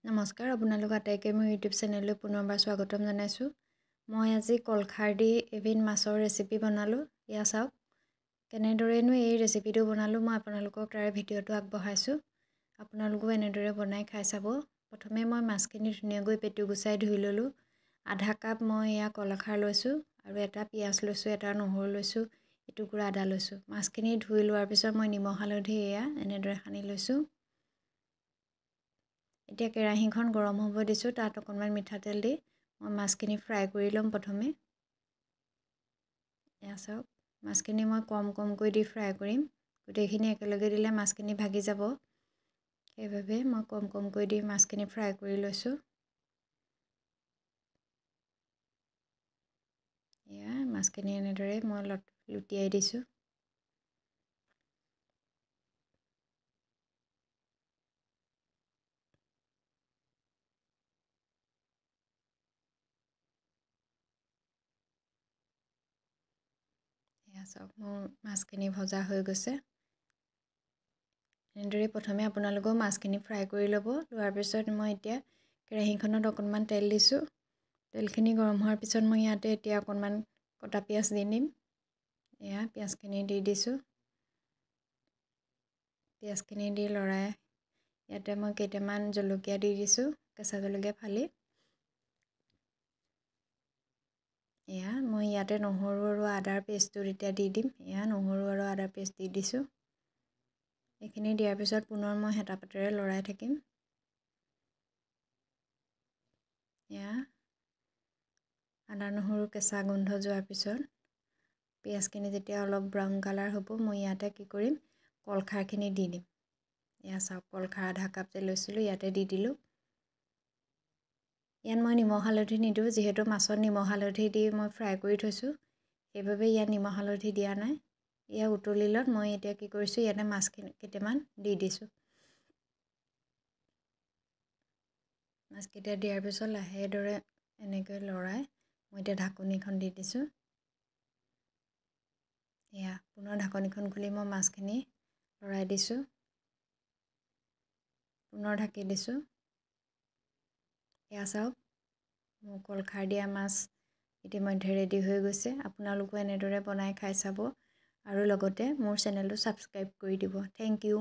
নমস্কাৰ আপোনালোক আটাইকে মোৰ ইউটিউব চেনেললৈ পুনৰবাৰ স্বাগতম জনাইছোঁ। মই আজি কলখাৰ দি এবিধ মাছৰ ৰেচিপি বনালোঁ। এয়া চাওক কেনেদৰেনো এই ৰেচিপিটো বনালোঁ মই আপোনালোকক তাৰে ভিডিঅ'টো আগবঢ়াইছোঁ। আপোনালোকেও এনেদৰে বনাই খাই চাব। প্ৰথমে মই মাছখিনি ধুনীয়াকৈ পেটু গুচাই ধুই ল'লোঁ। আধা কাপ মই এয়া কলখাৰ লৈছোঁ আৰু এটা পিঁয়াজ লৈছোঁ, এটা নহৰু লৈছোঁ, এটুকুৰা আদা লৈছোঁ। মাছখিনি ধুই লোৱাৰ পিছত মই নিমখ হালধি এয়া এনেদৰে সানি লৈছোঁ। এতিয়া কেৰাহীখন গৰম হ'ব দিছোঁ। তাত অকণমান মিঠাতেল দি মই মাছখিনি ফ্ৰাই কৰি ল'ম প্ৰথমে। এয়া চাওক মাছখিনি মই কমকৈ দি ফ্ৰাই কৰিম। গোটেইখিনি একেলগে দিলে মাছখিনি ভাগি যাব। সেইবাবে মই কমকৈ দি মাছখিনি ফ্ৰাই কৰি লৈছোঁ। এয়া মাছখিনি এনেদৰে মই লুটিয়াই দিছোঁ। এয়া চাওক মোৰ মাছখিনি ভজা হৈ গৈছে। এনেদৰে প্ৰথমে আপোনালোকেও মাছখিনি ফ্ৰাই কৰি ল'ব। লোৱাৰ পিছত মই এতিয়া কেৰাহীখনত অকণমান তেল দিছোঁ। তেলখিনি গৰম হোৱাৰ পিছত মই ইয়াতে এতিয়া অকণমান কটা পিঁয়াজ দি দিম। এয়া পিঁয়াজখিনি দি দিছোঁ। পিঁয়াজখিনি দি লৰাই ইয়াতে মই কেইটামান জলকীয়া দি দিছোঁ, কেঁচা জলকীয়া ফালি। এয়া মই ইয়াতে নহৰু আৰু আদাৰ পেষ্টটো এতিয়া দি দিম। এয়া নহৰু আৰু আদাৰ পেষ্ট দি দিছোঁ। এইখিনি দিয়াৰ পিছত পুনৰ মই হেতা পাতেৰে লৰাই থাকিম। এয়া আদা নহৰু কেঁচা গোন্ধ যোৱাৰ পিছত পিঁয়াজখিনি যেতিয়া অলপ ব্ৰাউন কালাৰ হ'ব মই ইয়াতে কি কৰিম কলখাৰখিনি দি দিম। এয়া চাওক কলখাৰ আধা কাপ যে লৈছিলোঁ ইয়াতে দি দিলোঁ। ইয়াত মই নিমখ হালধি নিদিওঁ, যিহেতু মাছত নিমখ হালধি দি মই ফ্ৰাই কৰি থৈছোঁ। সেইবাবে ইয়াত নিমখ হালধি দিয়া নাই। এয়া উতলিলত মই এতিয়া কি কৰিছোঁ ইয়াতে মাছখিনি কেইটামান দি দিছোঁ। মাছকেইটা দিয়াৰ পিছত লাহেদৰে এনেকৈ লৰাই মই এতিয়া ঢাকনিখন দি দিছোঁ। এয়া পুনৰ ঢাকনিখন খুলি মই মাছখিনি লৰাই দিছোঁ। পুনৰ ঢাকি দিছোঁ। এয়া চাওক মোৰ কলখাৰ দিয়া মাছ ইতিমধ্যে ৰেডি হৈ গৈছে। আপোনালোকো এনেদৰে বনাই খাই চাব আৰু লগতে মোৰ চেনেলটো ছাবস্ক্ৰাইব কৰি দিব। Thank U.